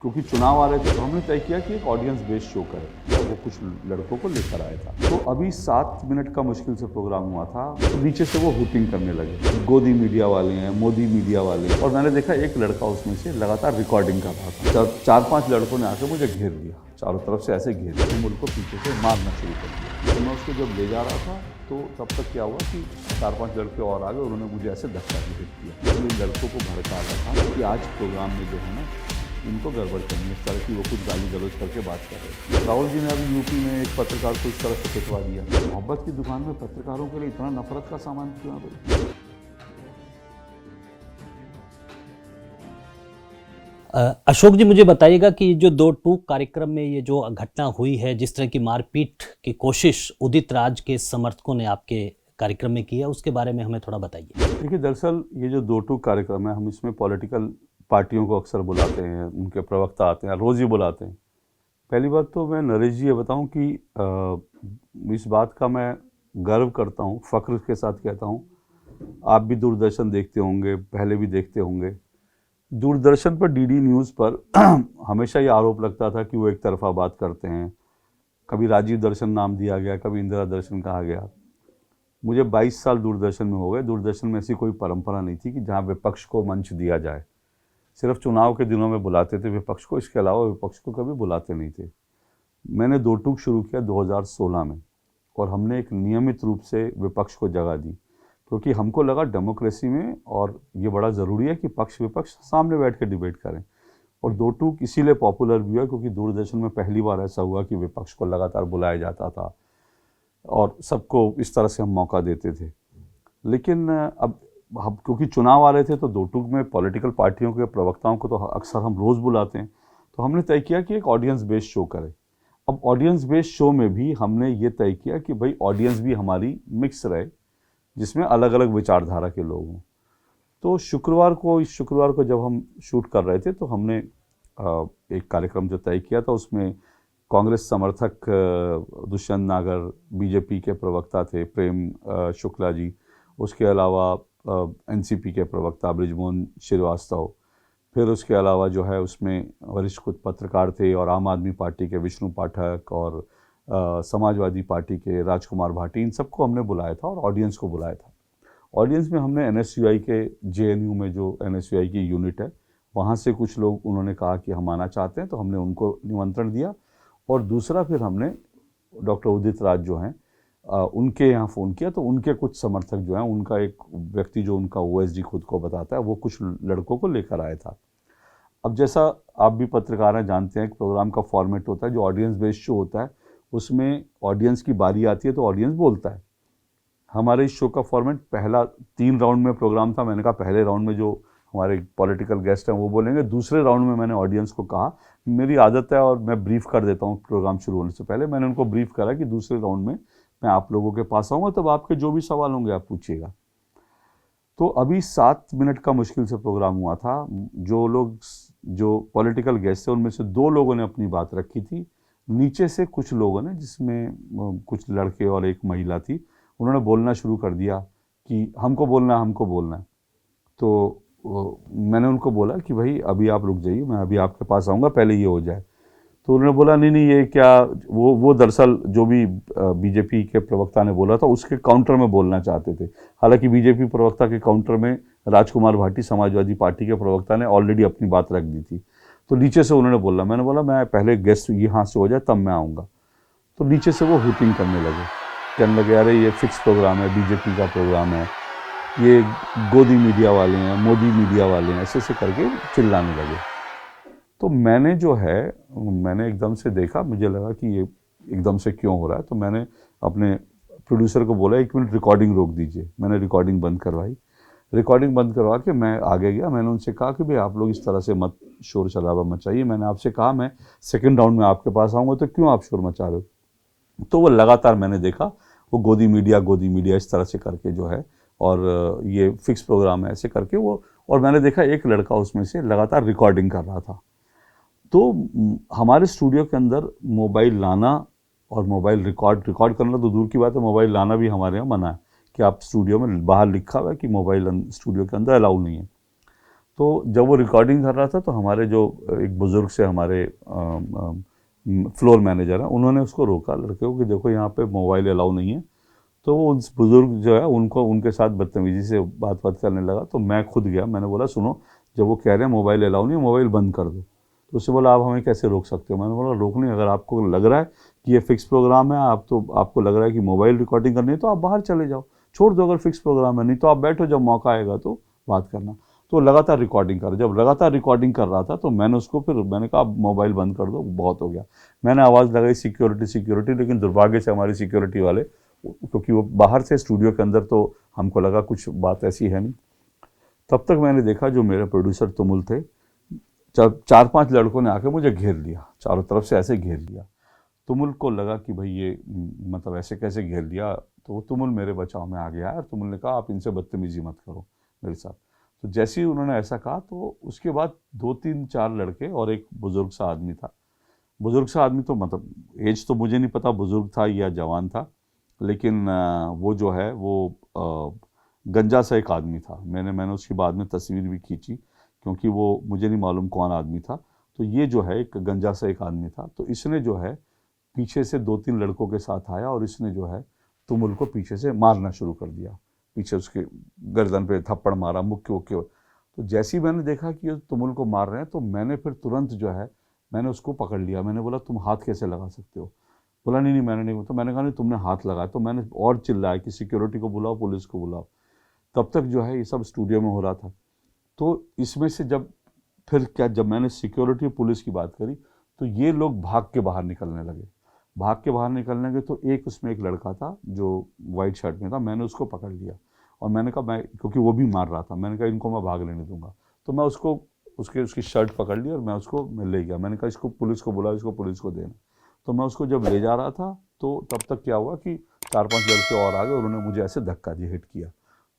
क्योंकि चुनाव आ रहे थे तो हमने तय किया कि एक ऑडियंस बेस्ड शो करें। वो कुछ लड़कों को लेकर आया था, तो अभी 7 मिनट का मुश्किल से प्रोग्राम हुआ था, तो नीचे से वो हुटिंग करने लगे, गोदी मीडिया वाले हैं, मोदी मीडिया वाले हैं। और मैंने देखा एक लड़का उसमें से लगातार रिकॉर्डिंग कर रहा था। जब 4-5 लड़कों ने आकर मुझे घेर लिया, चारों तरफ से ऐसे घेर लिया, मुझको पीछे से मारना शुरू कर दिया। तो मैं उसको जब ले जा रहा था तो तब तक क्या हुआ कि 4-5 लड़के और आ गए, उन्होंने मुझे ऐसे धक्का भी हिट किया। तो इन लड़कों को भड़का रहा था कि आज प्रोग्राम में जो है ना इनको गड़बड़ करनी है, इस तरह की वो कुछ गाली गलौज करके बात कर रहे हैं। राहुल जी ने अभी यूपी में एक पत्रकार को इस तरह से पिटवा दिया। मोहब्बत की दुकान में पत्रकारों के लिए इतना नफरत का सामान क्यों है भाई? अशोक जी, मुझे बताइएगा कि जो दो टूक कार्यक्रम में ये जो घटना हुई है, जिस तरह की मारपीट की कोशिश उदित राज के समर्थकों ने आपके कार्यक्रम में की है, उसके बारे में हमें थोड़ा बताइए। देखिए, दरअसल ये जो 2 टूक कार्यक्रम है, हम इसमें पॉलिटिकल पार्टियों को अक्सर बुलाते हैं, उनके प्रवक्ता आते हैं, रोज़ ही बुलाते हैं। पहली बात तो मैं नरेश जी ये बताऊं कि इस बात का मैं गर्व करता हूं, फ़ख्र के साथ कहता हूं, आप भी दूरदर्शन देखते होंगे, पहले भी देखते होंगे। दूरदर्शन पर डीडी न्यूज़ पर हमेशा ये आरोप लगता था कि वो एक तरफा बात करते हैं। कभी राजीव दर्शन नाम दिया गया, कभी इंदिरा दर्शन कहा गया। मुझे 22 साल दूरदर्शन में हो गए। दूरदर्शन में ऐसी कोई परंपरा नहीं थी कि जहाँ विपक्ष को मंच दिया जाए। सिर्फ चुनाव के दिनों में बुलाते थे विपक्ष को, इसके अलावा विपक्ष को कभी बुलाते नहीं थे। मैंने 2 टूक शुरू किया 2016 में, और हमने एक नियमित रूप से विपक्ष को जगह दी, क्योंकि हमको लगा डेमोक्रेसी में और ये बड़ा ज़रूरी है कि पक्ष विपक्ष सामने बैठ के डिबेट करें। और 2 टूक इसीलिए पॉपुलर भी हुआ क्योंकि दूरदर्शन में पहली बार ऐसा हुआ कि विपक्ष को लगातार बुलाया जाता था और सबको इस तरह से हम मौका देते थे। लेकिन अब हम क्योंकि चुनाव आ रहे थे तो 2 टूक में पॉलिटिकल पार्टियों के प्रवक्ताओं को तो अक्सर हम रोज़ बुलाते हैं, तो हमने तय किया कि एक ऑडियंस बेस्ड शो करें। अब ऑडियंस बेस्ड शो में भी हमने ये तय किया कि भाई ऑडियंस भी हमारी मिक्स रहे, जिसमें अलग अलग विचारधारा के लोग हों। तो इस शुक्रवार को जब हम शूट कर रहे थे तो हमने एक कार्यक्रम जो तय किया था उसमें कांग्रेस समर्थक दुष्यंत नागर, बीजेपी के प्रवक्ता थे प्रेम शुक्ला जी, उसके अलावा एनसीपी के प्रवक्ता बृजमोहन श्रीवास्तव, फिर उसके अलावा जो है उसमें वरिष्ठ कुछ पत्रकार थे, और आम आदमी पार्टी के विष्णु पाठक और समाजवादी पार्टी के राजकुमार भाटी, इन सबको हमने बुलाया था और ऑडियंस को बुलाया था। ऑडियंस में हमने एनएसयूआई के जेएनयू में जो एनएसयूआई की यूनिट है वहाँ से कुछ लोग उन्होंने कहा कि हम आना चाहते हैं, तो हमने उनको निमंत्रण दिया। और दूसरा फिर हमने डॉक्टर उदित राज जो हैं उनके यहाँ फ़ोन किया, तो उनके कुछ समर्थक जो हैं, उनका एक व्यक्ति जो उनका ओएसडी खुद को बताता है, वो कुछ लड़कों को लेकर आया था। अब जैसा आप भी पत्रकार हैं, जानते हैं कि प्रोग्राम का फॉर्मेट होता है, जो ऑडियंस बेस्ड शो होता है उसमें ऑडियंस की बारी आती है तो ऑडियंस बोलता है। हमारे इस शो का फॉर्मेट पहला 3 राउंड में प्रोग्राम था। मैंने कहा पहले राउंड में जो हमारे पॉलिटिकल गेस्ट हैं वो बोलेंगे, दूसरे राउंड में मैंने ऑडियंस को कहा, मेरी आदत है और मैं ब्रीफ कर देता हूँ प्रोग्राम शुरू होने से पहले, मैंने उनको ब्रीफ करा कि दूसरे राउंड में मैं आप लोगों के पास आऊँगा, तब आपके जो भी सवाल होंगे आप पूछिएगा। तो अभी 7 मिनट का मुश्किल से प्रोग्राम हुआ था। जो पॉलिटिकल गेस्ट थे उनमें से 2 लोगों ने अपनी बात रखी थी, नीचे से कुछ लोगों ने, जिसमें कुछ लड़के और एक महिला थी, उन्होंने बोलना शुरू कर दिया कि हमको बोलना है। तो मैंने उनको बोला कि भाई अभी आप रुक जाइए, मैं अभी आपके पास आऊँगा, पहले ये हो जाए। तो उन्होंने बोला नहीं ये क्या, वो दरअसल जो भी बीजेपी के प्रवक्ता ने बोला था उसके काउंटर में बोलना चाहते थे। हालांकि बीजेपी प्रवक्ता के काउंटर में राजकुमार भाटी, समाजवादी पार्टी के प्रवक्ता ने ऑलरेडी अपनी बात रख दी थी। तो नीचे से उन्होंने बोला, मैंने बोला मैं पहले गेस्ट यहाँ से हो जाए तब मैं आऊँगा। तो नीचे से वो हुटिंग करने लगे, कहने लगे अरे ये फिक्स प्रोग्राम है, बीजेपी का प्रोग्राम है, ये गोदी मीडिया वाले हैं, मोदी मीडिया वाले हैं, ऐसे करके चिल्लाने लगे। तो मैंने एकदम से देखा, मुझे लगा कि ये एकदम से क्यों हो रहा है। तो मैंने अपने प्रोड्यूसर को बोला 1 मिनट रिकॉर्डिंग रोक दीजिए। मैंने रिकॉर्डिंग बंद करवाई, रिकॉर्डिंग बंद करवा के मैं आगे गया। मैंने उनसे कहा कि भाई आप लोग इस तरह से मत शोर शराबा मचाइए, मैंने आपसे कहा मैं सेकंड राउंड में आपके पास आऊँगा, तो क्यों आप शोर मचा रहे हो। तो वो लगातार, मैंने देखा वो गोदी मीडिया इस तरह से करके जो है, और ये फिक्स प्रोग्राम है ऐसे करके वो, और मैंने देखा एक लड़का उसमें से लगातार रिकॉर्डिंग कर रहा था। तो हमारे स्टूडियो के अंदर मोबाइल लाना और मोबाइल रिकॉर्ड करना तो दूर की बात है, मोबाइल लाना भी हमारे यहाँ मना है कि आप स्टूडियो में, बाहर लिखा हुआ है कि मोबाइल स्टूडियो के अंदर अलाउ नहीं है। तो जब वो रिकॉर्डिंग कर रहा था तो हमारे जो एक बुज़ुर्ग से हमारे फ्लोर मैनेजर हैं, उन्होंने उसको रोका लड़के को कि देखो यहाँ पे मोबाइल अलाउ नहीं है। तो वो उस बुज़ुर्ग जो है उनको उनके साथ बदतमीज़ी से बात करने लगा। तो मैं खुद गया, मैंने बोला सुनो, जब वो कह रहे हैं मोबाइल अलाउ नहीं है, मोबाइल बंद कर दो। तो उससे बोला आप हमें कैसे रोक सकते हो? मैंने बोला रोक नहीं, अगर आपको लग रहा है कि ये फिक्स प्रोग्राम है, आपको लग रहा है कि मोबाइल रिकॉर्डिंग करनी है तो आप बाहर चले जाओ, छोड़ दो अगर फिक्स प्रोग्राम है, नहीं तो आप बैठो, जब मौका आएगा तो बात करना। तो लगातार रिकॉर्डिंग कर, जब लगातार रिकॉर्डिंग कर रहा था तो मैंने उसको फिर मैंने कहा आप मोबाइल बंद कर दो, बहुत हो गया। मैंने आवाज़ लगाई सिक्योरिटी सिक्योरिटी, लेकिन दुर्भाग्य से हमारी सिक्योरिटी वाले, क्योंकि वो बाहर से स्टूडियो के अंदर, तो हमको लगा कुछ बात ऐसी है नहीं। तब तक मैंने देखा जो मेरे प्रोड्यूसर तुमुल थे, चार पांच लड़कों ने आके मुझे घेर लिया, चारों तरफ से ऐसे घेर लिया। तुमुल को लगा कि भाई ये मतलब ऐसे कैसे घेर लिया, तो वो तुमुल मेरे बचाव में आ गया और तुमुल ने कहा आप इनसे बदतमीजी मत करो मेरे साथ। तो जैसे ही उन्होंने ऐसा कहा तो उसके बाद 2-3-4 लड़के और एक बुजुर्ग सा आदमी था। बुजुर्ग सा आदमी तो मतलब एज तो मुझे नहीं पता बुजुर्ग था या जवान था, लेकिन वो जो है वो गंजा सा एक आदमी था। मैंने उसकी बाद में तस्वीर भी खींची, क्योंकि वो मुझे नहीं मालूम कौन आदमी था। तो ये जो है एक गंजा सा एक आदमी था। तो इसने जो है पीछे से 2-3 लड़कों के साथ आया और इसने जो है तुमुल को पीछे से मारना शुरू कर दिया, पीछे उसके गर्दन पे थप्पड़ मारा, मुक्के वुक्के। तो जैसे ही मैंने देखा कि ये तुमुल को मार रहे हैं तो मैंने फिर तुरंत जो है मैंने उसको पकड़ लिया। मैंने बोला तुम हाथ कैसे लगा सकते हो? बोला नहीं नहीं मैंने नहीं। तो मैंने कहा नहीं तुमने हाथ लगाया। तो मैंने और चिल्लाया कि सिक्योरिटी को बुलाओ, पुलिस को बुलाओ। तब तक जो है ये सब स्टूडियो में हो रहा था। तो इसमें से जब मैंने सिक्योरिटी और पुलिस की बात करी तो ये लोग भाग के बाहर निकलने लगे। तो एक उसमें एक लड़का था जो वाइट शर्ट में था, मैंने उसको पकड़ लिया और मैंने कहा मैं, क्योंकि वो भी मार रहा था, मैंने कहा इनको मैं भाग लेने दूंगा। तो मैं उसको उसकी शर्ट पकड़ ली और मैं ले गया। मैंने कहा इसको पुलिस को बुलाओ, इसको पुलिस को देना। तो मैं उसको जब ले जा रहा था तो तब तक क्या हुआ कि 4-5 लड़के और आ गए और उन्होंने मुझे ऐसे धक्का दिया, हिट किया।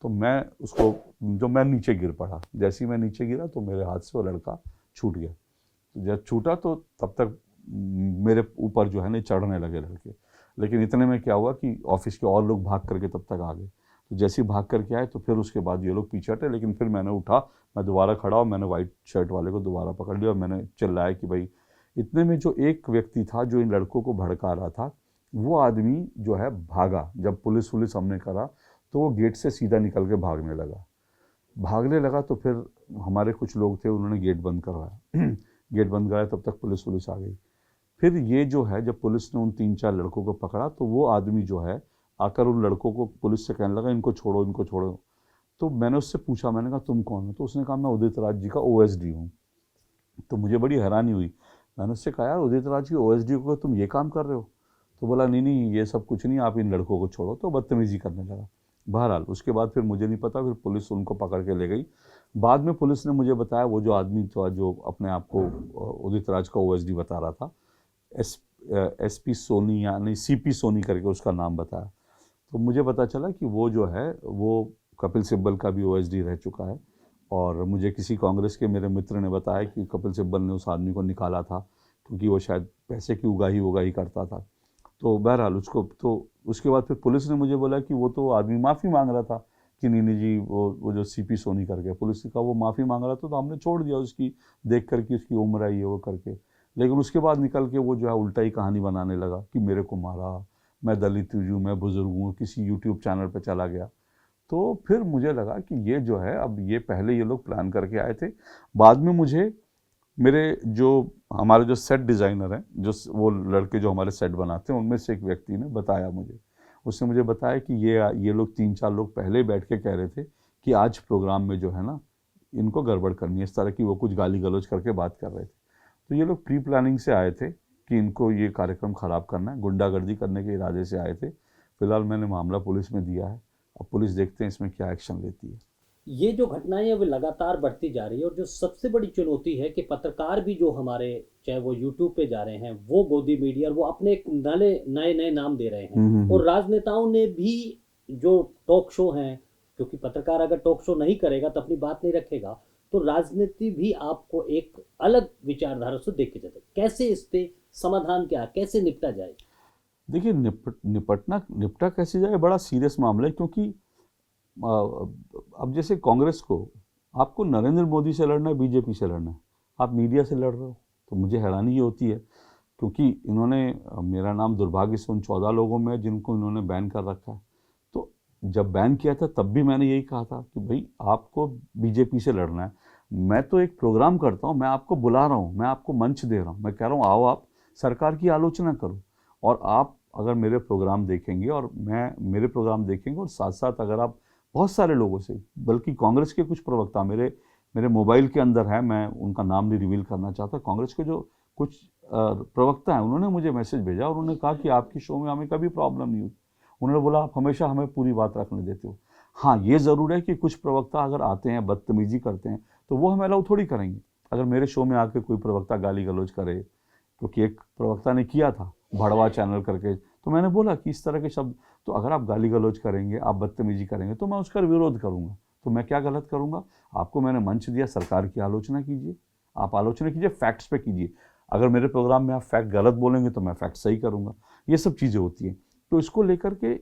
तो मैं नीचे गिर पड़ा। जैसे ही मैं नीचे गिरा तो मेरे हाथ से वो लड़का छूट गया। तो जब छूटा तो तब तक मेरे ऊपर जो है ना चढ़ने लगे लड़के। लेकिन इतने में क्या हुआ कि ऑफिस के और लोग भाग करके तब तक आ गए। तो जैसे ही भाग करके आए तो फिर उसके बाद ये लोग पीछे हटे। लेकिन फिर मैंने उठा, मैं दोबारा खड़ा और मैंने वाइट शर्ट वाले को दोबारा पकड़ लिया और मैंने चिल्लाया कि भाई। इतने में जो एक व्यक्ति था जो इन लड़कों को भड़का रहा था, वो आदमी जो है भागा। जब पुलिस हमने करा तो वो गेट से सीधा निकल के भागने लगा। तो फिर हमारे कुछ लोग थे, उन्होंने गेट बंद करवाया। गेट बंद कराया, तब तक पुलिस आ गई। फिर ये जो है जब पुलिस ने उन 3-4 लड़कों को पकड़ा तो वो आदमी जो है आकर उन लड़कों को, पुलिस से कहने लगा इनको छोड़ो, इनको छोड़ो। तो मैंने उससे पूछा, मैंने कहा तुम कौन हो? तो उसने कहा मैं उदित राज जी का OSD हूँ। तो मुझे बड़ी हैरानी हुई। मैंने उससे कहा यार उदित राज की OSD को तुम ये काम कर रहे हो? तो बोला नहीं नहीं ये सब कुछ नहीं, आप इन लड़कों को छोड़ो। तो बदतमीजी करने लगा। बहरहाल उसके बाद फिर मुझे नहीं पता, फिर पुलिस उनको पकड़ के ले गई। बाद में पुलिस ने मुझे बताया वो जो आदमी था जो अपने आप को उदित राज का OSD बता रहा था, SP सोनी यानी CP सोनी करके उसका नाम बताया। तो मुझे पता चला कि वो जो है वो कपिल सिब्बल का भी OSD रह चुका है। और मुझे किसी कांग्रेस के मेरे मित्र ने बताया कि कपिल सिब्बल ने उस आदमी को निकाला था क्योंकि वो शायद पैसे की उगाही करता था। तो बहरहाल उसके बाद फिर पुलिस ने मुझे बोला कि वो तो आदमी माफ़ी मांग रहा था कि नहीं जी वो जो CP सोनी करके, पुलिस का वो माफ़ी मांग रहा था तो हमने छोड़ दिया उसकी, देख कर कि उसकी उम्र आई है वो करके। लेकिन उसके बाद निकल के वो जो है उल्टा ही कहानी बनाने लगा कि मेरे को मारा, मैं दलित हूँ, मैं बुजुर्ग हूँ, किसी यूट्यूब चैनल पर चला गया। तो फिर मुझे लगा कि ये जो है अब ये पहले ये लोग प्लान करके आए थे। बाद में मुझे हमारे जो सेट डिज़ाइनर हैं, जो वो लड़के जो हमारे सेट बनाते हैं, उनमें से एक व्यक्ति ने बताया मुझे। उसने मुझे बताया कि ये लोग 3-4 लोग पहले ही बैठ के कह रहे थे कि आज प्रोग्राम में जो है ना इनको गड़बड़ करनी है, इस तरह की वो कुछ गाली गलौज करके बात कर रहे थे। तो ये लोग प्री प्लानिंग से आए थे कि इनको ये कार्यक्रम ख़राब करना है, गुंडागर्दी करने के इरादे से आए थे। फिलहाल मैंने मामला पुलिस में दिया है, अब पुलिस देखते हैं इसमें क्या एक्शन लेती है। ये जो घटनाएं हैं वो लगातार बढ़ती जा रही है और जो सबसे बड़ी चुनौती है कि पत्रकार भी जो हमारे, चाहे वो यूट्यूब पे जा रहे हैं, वो गोदी मीडिया और वो अपने एक नए नाम दे रहे हैं। और राजनेताओं ने भी जो टॉक शो हैं, क्योंकि पत्रकार अगर टॉक शो नहीं करेगा तो अपनी बात नहीं रखेगा, तो राजनीति भी आपको एक अलग विचारधारा से देख के जाते। कैसे इस पे समाधान क्या, कैसे निपटा जाए? देखिए निपटा कैसे जाए, बड़ा सीरियस मामला है। क्योंकि अब जैसे कांग्रेस को आपको नरेंद्र मोदी से लड़ना है, बीजेपी से लड़ना है, आप मीडिया से लड़ रहे हो। तो मुझे हैरानी ये होती है, क्योंकि इन्होंने मेरा नाम दुर्भाग्य से उन 14 लोगों में है जिनको इन्होंने बैन कर रखा है। तो जब बैन किया था तब भी मैंने यही कहा था कि भाई आपको बीजेपी से लड़ना है। मैं तो एक प्रोग्राम करता हूँ, मैं आपको बुला रहा हूँ, मैं आपको मंच दे रहा हूँ, मैं कह रहा हूँ आओ आप सरकार की आलोचना करो। और आप अगर मेरे प्रोग्राम देखेंगे और मैं मेरे प्रोग्राम देखेंगे और साथ साथ अगर आप बहुत सारे लोगों से, बल्कि कांग्रेस के कुछ प्रवक्ता मेरे मोबाइल के अंदर है, मैं उनका नाम नहीं रिवील करना चाहता, कांग्रेस के जो कुछ प्रवक्ता हैं उन्होंने मुझे मैसेज भेजा और उन्होंने कहा कि आपकी शो में हमें कभी प्रॉब्लम नहीं हुई। उन्होंने बोला आप हमेशा हमें पूरी बात रखने देते हो। हाँ, ये ज़रूर है कि कुछ प्रवक्ता अगर आते हैं बदतमीजी करते हैं तो वो हम अलाउ थोड़ी करेंगे। अगर मेरे शो में आके कोई प्रवक्ता गाली गलौज करे, क्योंकि एक प्रवक्ता ने किया था भड़वा चैनल करके, तो मैंने बोला कि इस तरह के शब्द, तो अगर आप गाली गलौज करेंगे, आप बदतमीजी करेंगे तो मैं उसका विरोध करूंगा। तो मैं क्या गलत करूंगा? आपको मैंने मंच दिया, सरकार की आलोचना कीजिए, आप आलोचना कीजिए, फैक्ट्स पे कीजिए। अगर मेरे प्रोग्राम में आप फैक्ट गलत बोलेंगे तो मैं फैक्ट सही करूंगा। ये सब चीज़ें होती हैं। तो इसको लेकर के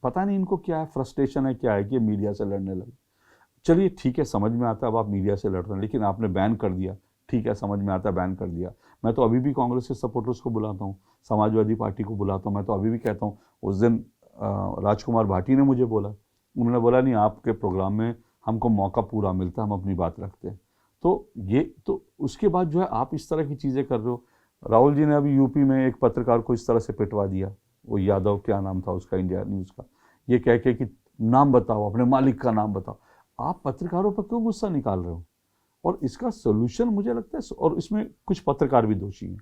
पता नहीं इनको क्या है, फ्रस्ट्रेशन है, क्या है कि मीडिया से लड़ने लगे। चलिए ठीक है, समझ में आता है अब आप मीडिया से लड़ रहे हैं, लेकिन आपने बैन कर दिया, ठीक है समझ में आता है, बैन कर दिया। मैं तो अभी भी कांग्रेस के सपोर्टर्स को बुलाता हूँ, समाजवादी पार्टी को बुलाता हूँ, मैं तो अभी भी कहता हूँ। उस दिन राजकुमार भाटी ने मुझे बोला, उन्होंने बोला नहीं आपके प्रोग्राम में हमको मौका पूरा मिलता है, हम अपनी बात रखते हैं। तो ये तो उसके बाद जो है आप इस तरह की चीज़ें कर रहे हो। राहुल जी ने अभी यूपी में एक पत्रकार को इस तरह से पिटवा दिया, वो यादव क्या नाम था उसका, इंडिया न्यूज़ का, ये कह के कि नाम बताओ, अपने मालिक का नाम बताओ। आप पत्रकारों पर क्यों गुस्सा निकाल रहे हो? और इसका सोल्यूशन मुझे लगता है, और इसमें कुछ पत्रकार भी दोषी हैं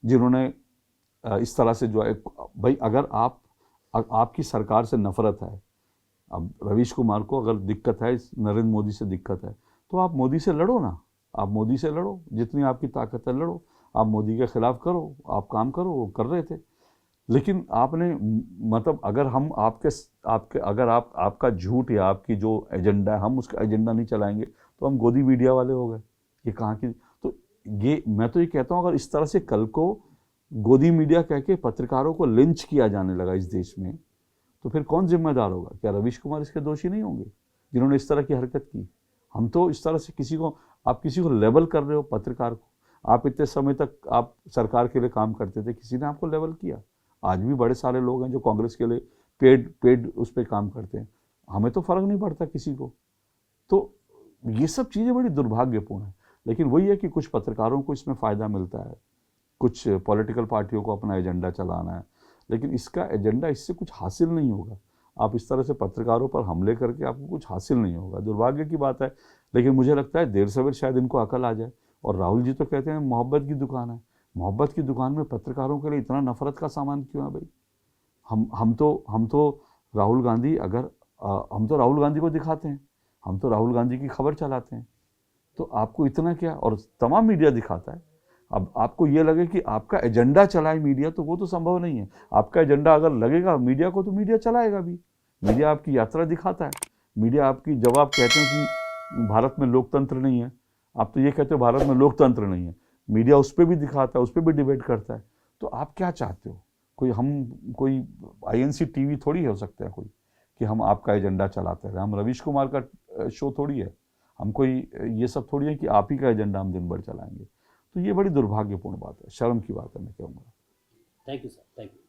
जिन्होंने इस तरह से जो है, भाई अगर आपकी सरकार से नफरत है, अब रवीश कुमार को अगर दिक्कत है, नरेंद्र मोदी से दिक्कत है, तो आप मोदी से लड़ो ना, आप मोदी से लड़ो, जितनी आपकी ताकत है लड़ो, आप मोदी के खिलाफ करो, आप काम करो, वो कर रहे थे। लेकिन आपने मतलब अगर हम आपके अगर आपका झूठ या आपकी जो एजेंडा है, हम उसका एजेंडा नहीं चलाएंगे तो हम गोदी मीडिया वाले हो गए। ये कहाँ की, तो ये मैं तो ये कहता हूँ, अगर इस तरह से कल को गोदी मीडिया कह के पत्रकारों को लिंच किया जाने लगा इस देश में, तो फिर कौन जिम्मेदार होगा? क्या रवीश कुमार इसके दोषी नहीं होंगे जिन्होंने इस तरह की हरकत की? हम तो इस तरह से आप किसी को लेवल कर रहे हो, पत्रकार को। आप इतने समय तक आप सरकार के लिए काम करते थे, किसी ने आपको लेवल किया? आज भी बड़े सारे लोग हैं जो कांग्रेस के लिए पेड उस पर काम करते हैं, हमें तो फर्क नहीं पड़ता किसी को। तो ये सब चीज़ें बड़ी दुर्भाग्यपूर्ण है। लेकिन वही है कि कुछ पत्रकारों को इसमें फ़ायदा मिलता है, कुछ पॉलिटिकल पार्टियों को अपना एजेंडा चलाना है, लेकिन इसका एजेंडा, इससे कुछ हासिल नहीं होगा। आप इस तरह से पत्रकारों पर हमले करके आपको कुछ हासिल नहीं होगा, दुर्भाग्य की बात है। लेकिन मुझे लगता है देर सवेर शायद इनको अकल आ जाए। और राहुल जी तो कहते हैं मोहब्बत की दुकान है, मोहब्बत की दुकान में पत्रकारों के लिए इतना नफरत का सामान क्यों है भाई? हम तो राहुल गांधी हम तो राहुल गांधी को दिखाते हैं, हम तो राहुल गांधी की खबर चलाते हैं, तो आपको इतना क्या? और तमाम मीडिया दिखाता है। अब आपको ये लगे कि आपका एजेंडा चलाए मीडिया, तो वो तो संभव नहीं है। आपका एजेंडा अगर लगेगा मीडिया को तो मीडिया चलाएगा भी। मीडिया आपकी यात्रा दिखाता है, मीडिया आपकी, जब आप कहते हैं कि भारत में लोकतंत्र नहीं है, आप तो ये कहते हो भारत में लोकतंत्र नहीं है, मीडिया उस पर भी दिखाता है, उस पर भी डिबेट करता है। तो आप क्या चाहते हो? कोई INC TV थोड़ी हो सकता है कोई, कि हम आपका एजेंडा चलाते रहे। हम रवीश कुमार का शो थोड़ी है, हम कोई ये सब थोड़ी है कि आप ही का एजेंडा हम दिन भर चलाएंगे। तो ये बड़ी दुर्भाग्यपूर्ण बात है, शर्म की बात है, मैं कहूँगा। Thank you sir, thank you.